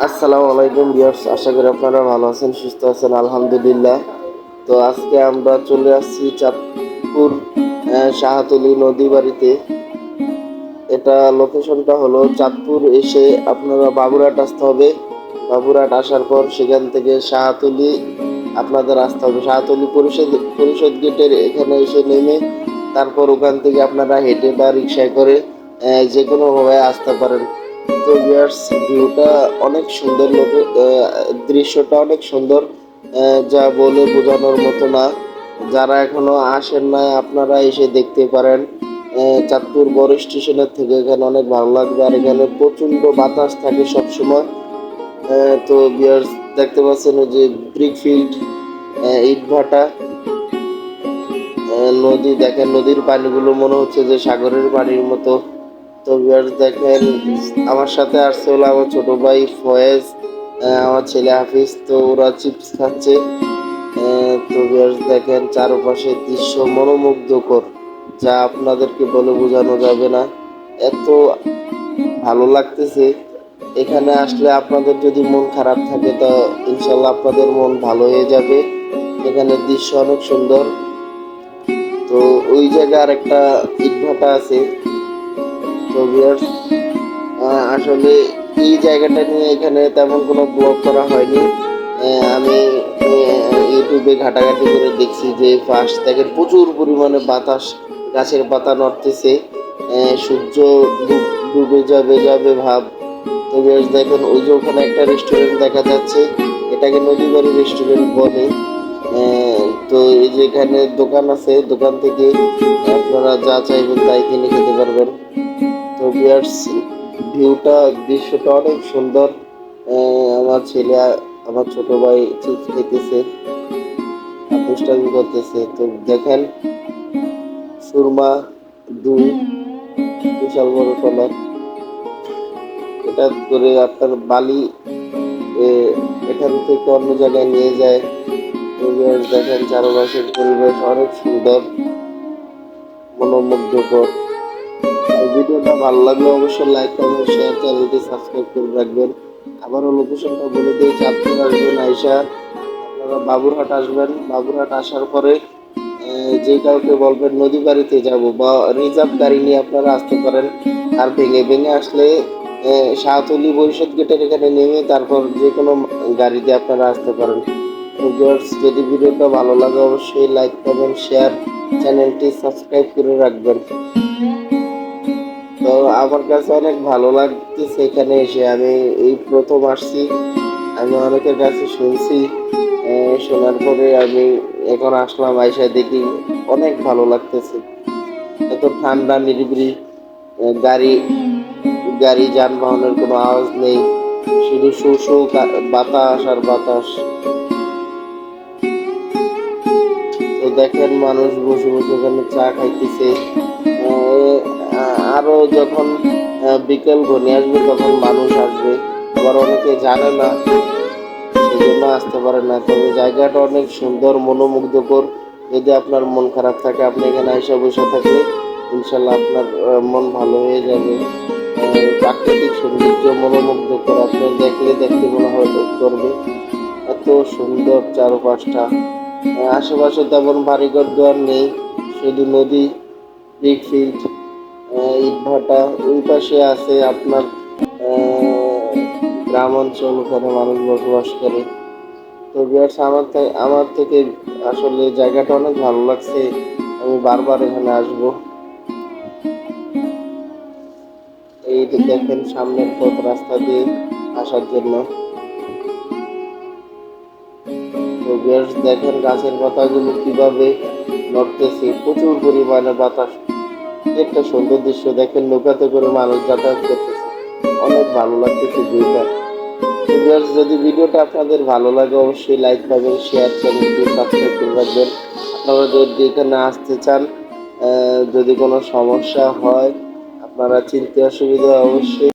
আসসালামু আলাইকুম ভিউয়ার্স, আশা করি আপনারা ভালো আছেন, সুস্থ আছেন, আলহামদুলিল্লাহ। তো আজকে আমরা চলে আসছি চাঁদপুর শাহতলী নদী বাড়িতে। এটা লোকেশনটা হলো চাঁদপুর এসে আপনারা বাবুরহাট আসতে হবে। বাবুরহাট আসার পর সেখান থেকে শাহতলী আপনাদের আসতে হবে। শাহতলী পরিষদ গেটের এখানে এসে নেমে তারপর ওখান থেকে আপনারা হেঁটে বা রিক্সায় করে যে কোনোভাবে আসতে পারেন। তো ভিউয়ার্স, ভিউটা অনেক সুন্দর, দৃশ্যটা অনেক সুন্দর, যা বলে বোঝানোর মতো না। যারা এখনো আসেন নাই আপনারা এসে দেখতে পারেন। চাঁদপুর বড় স্টেশনের থেকে এখানে অনেক ভালো লাগবে, আর এখানে প্রচণ্ড বাতাস থাকে সবসময়। তো ভিউয়ার্স, দেখতে পাচ্ছেন ওই যে ব্রিক ফিল্ড, ইট ভাটা, নদী দেখেন, নদীর পানিগুলো মনে হচ্ছে যে সাগরের পানির মতো। তো ভিউয়ার্স দেখেন, আমার সাথে আসছে হলো আমার ছোট ভাই ফয়েজ, আমার ছেলে হাফিজ। তো ওরা চিপস খাচ্ছে। তো ভিউয়ার্স দেখেন, চারপাশের দৃশ্য মনোমুগ্ধকর, যা আপনাদেরকে বলে বোঝানো যাবে না, এত ভালো লাগতেছে। এখানে আসলে আপনাদের যদি মন খারাপ থাকে তো ইনশাল্লাহ আপনাদের মন ভালো হয়ে যাবে। এখানে দৃশ্য অনেক সুন্দর। তো ওই জায়গায় আর একটা ইটভাটা আছে। তো ভিউয়ার্স, আসলে এই জায়গাটা নিয়ে এখানে তেমন কোনো ব্লগ করা হয়নি। আমি ইউটিউবে ঘাটাঘাটি করে দেখছি যে পাশ থেকে প্রচুর পরিমাণে বাতাস, গাছের পাতা নড়তেছে, সূর্য ডুবে যাবে যাবে ভাব। তো বেশ দেখেন, ওই যে ওখানে একটা রেস্টুরেন্ট দেখা যাচ্ছে, এটাকে নদীবাড়ি রেস্টুরেন্ট বলে। তো এই যে এখানে দোকান আছে, দোকান থেকে আপনারা যা চাইবেন তাই কিনে খেতে পারবেন। তো ভিউয়ার্স, ভিউটা, দৃশ্যটা অনেক সুন্দর। আমার ছেলে, আমার ছোট ভাই চিপস খেতেছে, দুষ্টামি করতেছে। তো দেখেন, সুরমা দুই, বিশাল বড় টলার, এটা করে আপনার বালি এখান থেকে অন্য জায়গায় নিয়ে যায়। তো ভিউয়ার্স দেখেন, চারপাশের পরিবেশ অনেক সুন্দর, মনোমুগ্ধকর। ভিডিওটা ভালো লাগলে অবশ্যই লাইক কমেন্ট শেয়ার, চ্যানেলটি সাবস্ক্রাইব করে রাখবেন। আবারও লোকেশনটা বলে দিই, চাঁদপুর আসবেন, আইসা আপনারা বাবুরহাট আসবেন। বাবুরহাট আসার পরে যে কাউকে বলবেন নদী বাড়িতে যাব, বা রিজার্ভ গাড়ি নিয়ে আপনারা আসতে পারেন। আর ভেঙে ভেঙে আসলে শাহতলী পরিষদ গেটের এখানে নেমে তারপর যে কোনো গাড়িতে আপনারা আসতে পারেন। তো ভিউয়ার্স, যদি ভিডিওটা ভালো লাগে অবশ্যই লাইক কমেন্ট শেয়ার, চ্যানেলটি সাবস্ক্রাইব করে রাখবেন। তো আমার কাছে অনেক ভালো লাগতেছে এখানে এসে। আমি এই প্রথম আসছি, আমি অনেকের কাছে শুনছি, শোনার পরে আমি এখন আসলাম, আইসা দেখি অনেক ভালো লাগতেছে। এত ঠান্ডা নিরিবিলি, গাড়ি গাড়ি যানবাহনের কোনো আওয়াজ নেই, শুধু শু শু বাতাস আর বাতাস। তো দেখেন, মানুষ বসে বসে ওখানে চা খাইতেছে। আরো যখন বিকেল ঘনিয়ে আসবে তখন মানুষ আসবে, আবার অনেকে জানে না, সেজন্য আসতে পারে না। তবে জায়গাটা অনেক সুন্দর, মনোমুগ্ধকর। যদি আপনার মন খারাপ থাকে আপনি এখানে এসে বসে থাকলে ইনশাল্লাহ আপনার মন ভালো হয়ে যাবে। প্রাকৃতিক সৌন্দর্য মনোমুগ্ধকর, আপনি দেখলে দেখতে মনে হয় করবে, এত সুন্দর চারপাশটা। আশেপাশে তেমন বাড়িঘর দুয়ার নেই, শুধু নদী, ব্রিক ফিল্ড, ইটভাটা। ওই পাশে আছে আপনার গ্রাম অঞ্চল, ওখানে মানুষ বসবাস করে। তো ভিউয়ার্স, আমার থেকে আসলে জায়গাটা অনেক ভালো লাগছে, আমি বারবার এখানে আসব। এই যে দেখেন, সামনের পথ রাস্তা দিয়ে আসার জন্য। তো ভিউয়ার্স দেখেন, গাছের পাতাগুলো কিভাবে নড়তেছে, প্রচুর পরিমাণে বাতাস। একটা সুন্দর দৃশ্য দেখেন, নৌকাতে করে মানুষ যাতায়াত করতেছে, অনেক ভালো লাগতেছে ভিউটা। যদি ভিডিওটা আপনাদের ভালো লাগে অবশ্যই লাইক করবেন, শেয়ার, চ্যানেলটি সাবস্ক্রাইব করে রাখবেন। আপনারা যদি এখানে আসতে চান, যদি কোনো সমস্যা হয়, আপনারা চিনতে অসুবিধা অবশ্যই